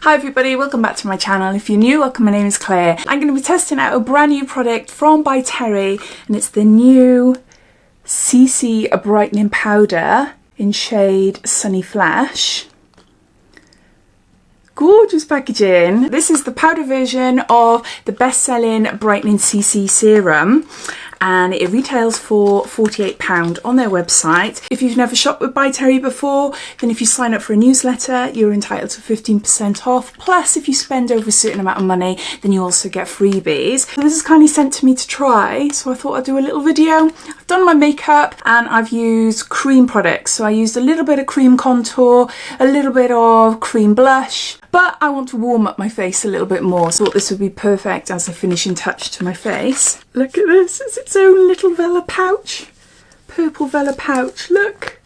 Hi everybody, welcome back to my channel. If you're new, welcome, my name is Claire. I'm going to be testing out a brand new product from By Terry, and it's the new CC Brightening Powder in shade Sunny Flash. Gorgeous packaging. This is the powder version of the best-selling Brightening CC Serum, and it retails for £48 on their website. If you've never shopped with By Terry before, then if you sign up for a newsletter, you're entitled to 15% off. Plus, if you spend over a certain amount of money, then you also get freebies. So this is kindly sent to me to try, so I thought I'd do a little video. I've done my makeup and I've used cream products. So I used a little bit of cream contour, a little bit of cream blush, but I want to warm up my face a little bit more, so I thought this would be perfect as a finishing touch to my face. Look at this, it's its own little Vella pouch. Purple Vella pouch, look.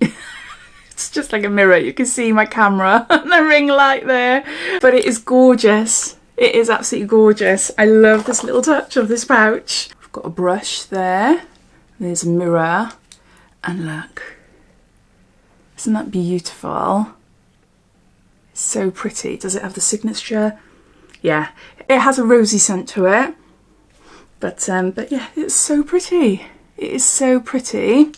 It's just like a mirror, you can see my camera and the ring light there. But it is gorgeous, it is absolutely gorgeous. I love this little touch of this pouch. I've got a brush there, there's a mirror, and look. Isn't that beautiful? It's so pretty. Does it have the signature? Yeah, it has a rosy scent to it. But yeah, it's so pretty. It is so pretty.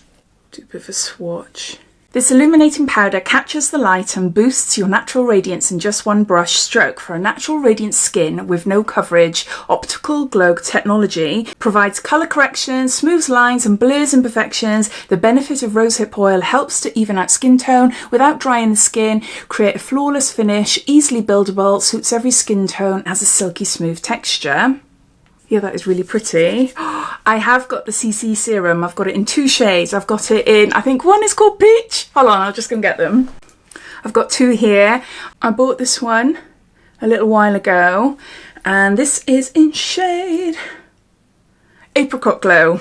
Do a bit of a swatch. This illuminating powder captures the light and boosts your natural radiance in just one brush stroke for a natural radiant skin with no coverage. Optical Glow technology provides colour correction, smooths lines and blurs imperfections. The benefit of rosehip oil helps to even out skin tone without drying the skin, create a flawless finish, easily buildable, suits every skin tone, has a silky smooth texture. Yeah, that is really pretty. I have got the CC Serum. I've got it in two shades. I've got it in, I think one is called Peach. Hold on, I'll just go and get them. I've got two here. I bought this one a little while ago, and this is in shade Apricot Glow.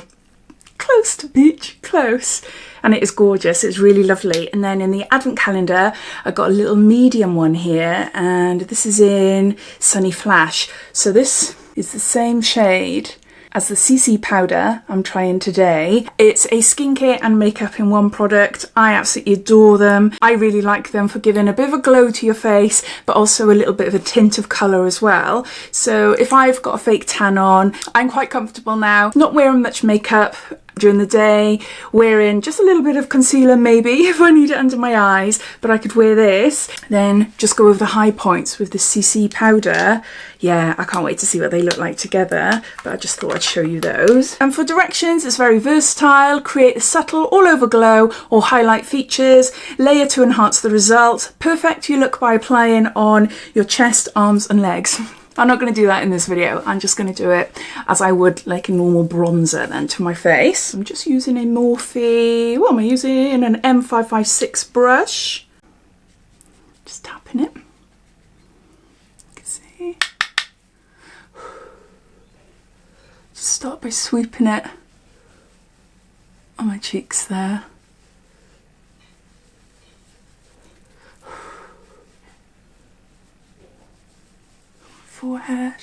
Close to Peach, close. And it is gorgeous, it's really lovely. And then in the advent calendar, I got a little medium one here, and this is in Sunny Flash. So this is the same shade as the CC powder I'm trying today. It's a skincare and makeup in one product. I absolutely adore them. I really like them for giving a bit of a glow to your face, but also a little bit of a tint of colour as well. So if I've got a fake tan on, I'm quite comfortable now, not wearing much makeup during the day, wearing just a little bit of concealer maybe if I need it under my eyes, but I could wear this, then just go over the high points with the CC powder. Yeah, I can't wait to see what they look like together, but I just thought I'd show you those. And for directions, it's very versatile. Create a subtle all over glow or highlight features, layer to enhance the result. Perfect your look by applying on your chest, arms and legs. I'm not going to do that in this video. I'm just going to do it as I would like a normal bronzer then to my face. I'm just using a Morphe, what am I using? An M556 brush. Just tapping it. You can see. Just start by sweeping it on my cheeks there. Forehead.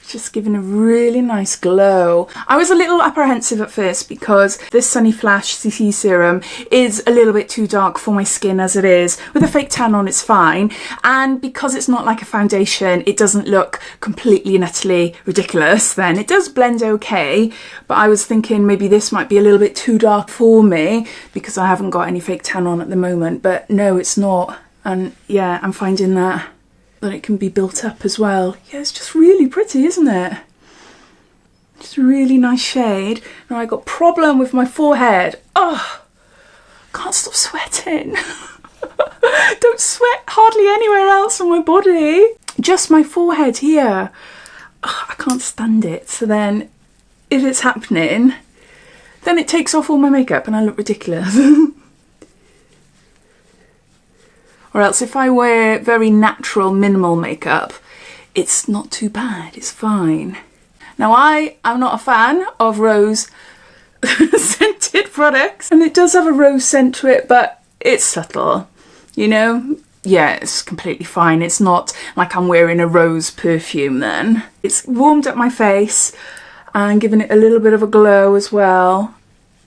Just giving a really nice glow. I was a little apprehensive at first because this Sunny Flash CC Serum is a little bit too dark for my skin as it is. With a fake tan on it's fine, and because it's not like a foundation, it doesn't look completely and utterly ridiculous. Then it does blend okay, but I was thinking maybe this might be a little bit too dark for me because I haven't got any fake tan on at the moment, but no, it's not. And yeah, I'm finding that it can be built up as well. Yeah, it's just really pretty, isn't it? Just a really nice shade. Now I got a problem with my forehead. Oh, can't stop sweating. Don't sweat hardly anywhere else on my body. Just my forehead here. Oh, I can't stand it. So then if it's happening, then it takes off all my makeup and I look ridiculous. Or else if I wear very natural, minimal makeup, it's not too bad, it's fine. Now I am not a fan of rose scented products, and it does have a rose scent to it, but it's subtle, you know? Yeah, it's completely fine. It's not like I'm wearing a rose perfume then. It's warmed up my face. and giving it a little bit of a glow as well.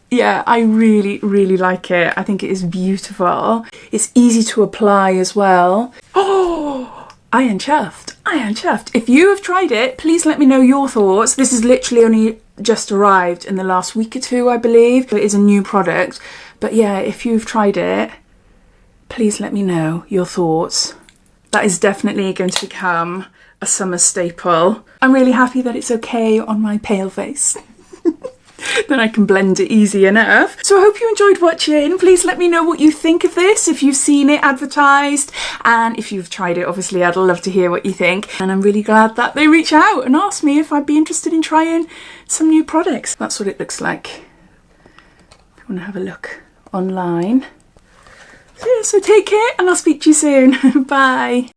Yeah, I really, really like it. I think it is beautiful. It's easy to apply as well. Oh, I am chuffed. I am chuffed. If you have tried it, please let me know your thoughts. This has literally only just arrived in the last week or two, I believe. It is a new product. But yeah, if you've tried it, please let me know your thoughts. That is definitely going to become a summer staple. I'm really happy that it's okay on my pale face. Then I can blend it easy enough. So I hope you enjoyed watching. Please let me know what you think of this, if you've seen it advertised, and if you've tried it, obviously I'd love to hear what you think. And I'm really glad that they reach out and ask me if I'd be interested in trying some new products. That's what it looks like if you want to have a look online. So yeah, so take care and I'll speak to you soon. Bye.